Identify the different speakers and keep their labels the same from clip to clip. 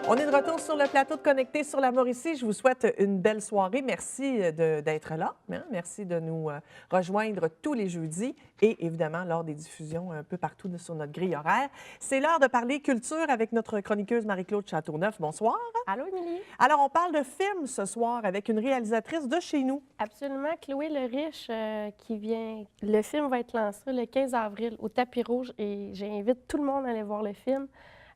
Speaker 1: On est de retour sur le plateau de Connecté sur la Mauricie. Je vous souhaite une belle soirée. Merci d'être là. Merci de nous rejoindre tous les jeudis et évidemment lors des diffusions un peu partout sur notre grille horaire. C'est l'heure de parler culture avec notre chroniqueuse Marie-Claude Châteauneuf. Bonsoir.
Speaker 2: Allô, Émilie.
Speaker 1: Alors, on parle de film ce soir avec une réalisatrice de chez nous.
Speaker 2: Absolument. Chloé Leriche qui vient. Le film va être lancé le 15 avril au Tapis Rouge et j'invite tout le monde à aller voir le film.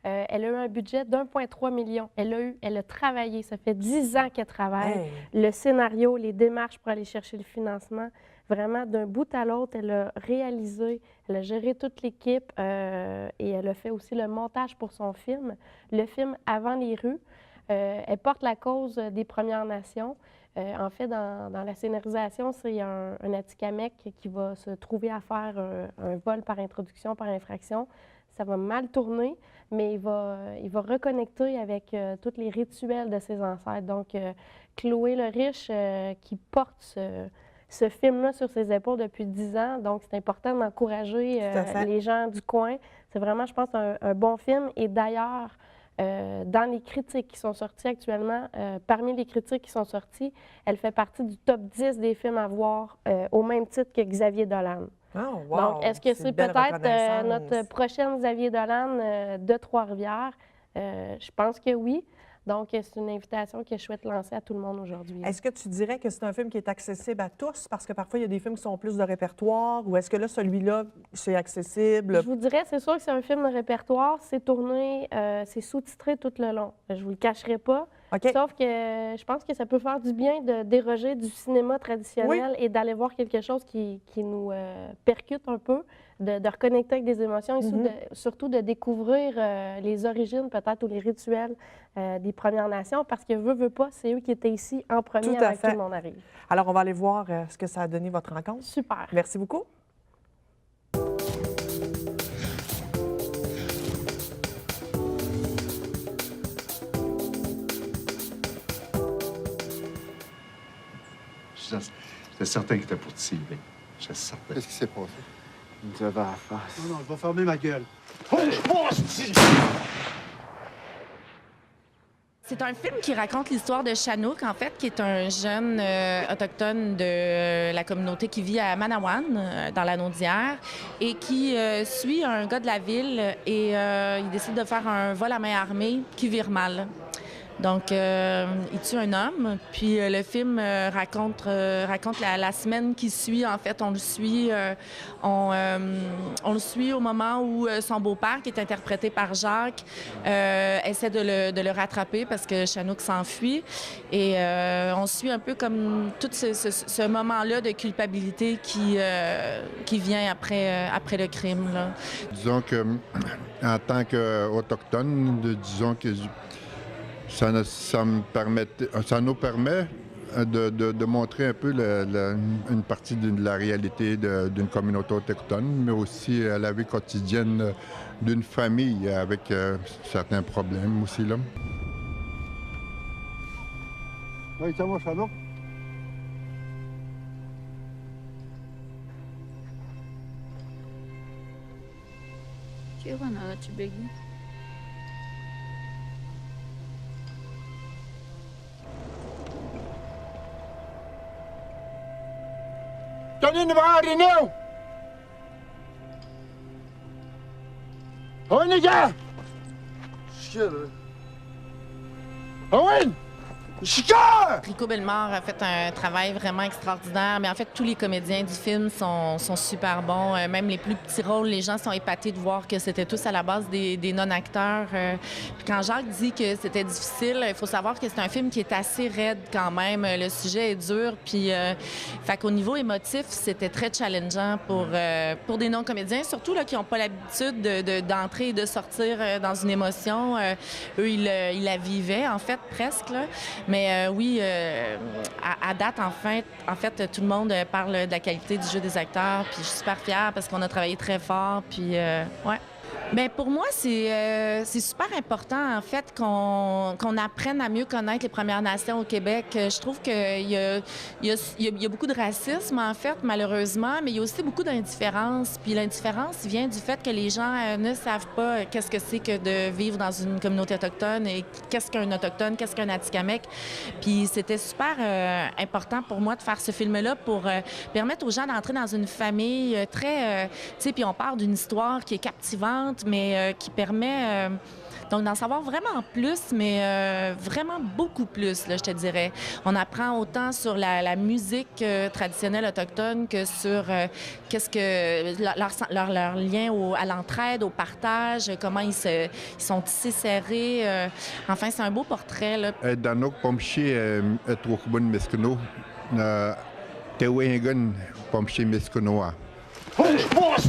Speaker 2: Elle a eu un budget d'1,3 million. Elle a travaillé. Ça fait 10 ans qu'elle travaille.
Speaker 1: Hey.
Speaker 2: Le scénario, les démarches pour aller chercher le financement. Vraiment, d'un bout à l'autre, elle a réalisé, elle a géré toute l'équipe et elle a fait aussi le montage pour son film. Le film Avant les rues. Elle porte la cause des Premières Nations. En fait, dans la scénarisation, c'est un Atikamekw qui va se trouver à faire un vol par introduction, par infraction. Ça va mal tourner, mais il va reconnecter avec tous les rituels de ses ancêtres. Donc, Chloé Leriche qui porte ce film-là sur ses épaules depuis 10 ans. Donc, c'est important d'encourager les gens du coin. C'est vraiment, je pense, un bon film. Et d'ailleurs, dans les critiques qui sont sorties actuellement, parmi les critiques qui sont sorties, elle fait partie du top 10 des films à voir au même titre que Xavier Dolan.
Speaker 1: Oh, wow.
Speaker 2: Donc, est-ce que c'est peut-être notre prochaine Xavier Dolan de Trois-Rivières? Je pense que oui. Donc, c'est une invitation que je souhaite lancer à tout le monde aujourd'hui.
Speaker 1: Est-ce que tu dirais que c'est un film qui est accessible à tous? Parce que parfois, il y a des films qui sont plus de répertoire. Ou est-ce que là, celui-là, c'est accessible?
Speaker 2: Je vous dirais, c'est sûr que c'est un film de répertoire. C'est tourné, c'est sous-titré tout le long. Je vous le cacherai pas.
Speaker 1: Okay.
Speaker 2: Sauf que je pense que ça peut faire du bien de déroger du cinéma traditionnel et d'aller voir quelque chose qui nous percute un peu, de reconnecter avec des émotions et surtout de découvrir les origines peut-être ou les rituels des Premières Nations parce que veut pas, c'est eux qui étaient ici en premier avant que tout le monde arrive.
Speaker 1: Alors, on va aller voir ce que ça a donné votre rencontre.
Speaker 2: Super.
Speaker 1: Merci beaucoup.
Speaker 3: J'étais certain que c'était pour te cirer. J'étais certain.
Speaker 4: Qu'est-ce qui s'est passé?
Speaker 5: Il nous avait à la face.
Speaker 4: Non, je vais fermer ma gueule.
Speaker 6: C'est un film qui raconte l'histoire de Chanook, en fait, qui est un jeune autochtone de la communauté qui vit à Manawan, dans la Naudière, et qui suit un gars de la ville et il décide de faire un vol à main armée qui vire mal. Donc, il tue un homme, puis le film raconte la semaine qui suit. En fait, on le suit au moment où son beau-père, qui est interprété par Jacques, essaie de le rattraper parce que Chanook s'enfuit. Et on suit un peu comme tout ce moment-là de culpabilité qui vient après le crime, là.
Speaker 4: Disons que, en tant qu'Autochtone, disons que ça nous permet de montrer un peu une partie de la réalité d'une communauté autochtone, mais aussi la vie quotidienne d'une famille avec certains problèmes aussi, là. Oui, ça va, Chanook?
Speaker 5: Tony Nebrari now! Owen, nigga!
Speaker 4: Shit,
Speaker 5: Owen! Chica!
Speaker 6: Rico Bellemare a fait un travail vraiment extraordinaire, mais en fait, tous les comédiens du film sont super bons. Même les plus petits rôles, les gens sont épatés de voir que c'était tous à la base des non-acteurs. Puis quand Jacques dit que c'était difficile, il faut savoir que c'est un film qui est assez raide quand même. Le sujet est dur, puis fait qu'au niveau émotif, c'était très challengeant pour des non-comédiens, surtout là, qui n'ont pas l'habitude d'entrer et de sortir dans une émotion. Eux, ils la vivaient, en fait, presque, là. Mais oui, à date, en fait, tout le monde parle de la qualité du jeu des acteurs. Puis je suis super fière parce qu'on a travaillé très fort. Puis, ouais. Bien, pour moi, c'est super important, en fait, qu'on apprenne à mieux connaître les Premières Nations au Québec. Je trouve qu'il y a beaucoup de racisme, en fait, malheureusement, mais il y a aussi beaucoup d'indifférence. Puis l'indifférence vient du fait que les gens ne savent pas qu'est-ce que c'est que de vivre dans une communauté autochtone et qu'est-ce qu'un autochtone, qu'est-ce qu'un Atikamekw. Puis c'était super important pour moi de faire ce film-là pour permettre aux gens d'entrer dans une famille très... tu sais, puis on parle d'une histoire qui est captivante, mais qui permet donc d'en savoir vraiment plus, mais vraiment beaucoup plus, là, je te dirais. On apprend autant sur la musique traditionnelle autochtone que sur qu'est-ce que leur lien à l'entraide, au partage, comment ils sont tissés serrés. Enfin, c'est un beau portrait, là.
Speaker 4: Danok pomchi trokbun meskuno tewengan pomchi meskunoa.
Speaker 5: Oh, je pense,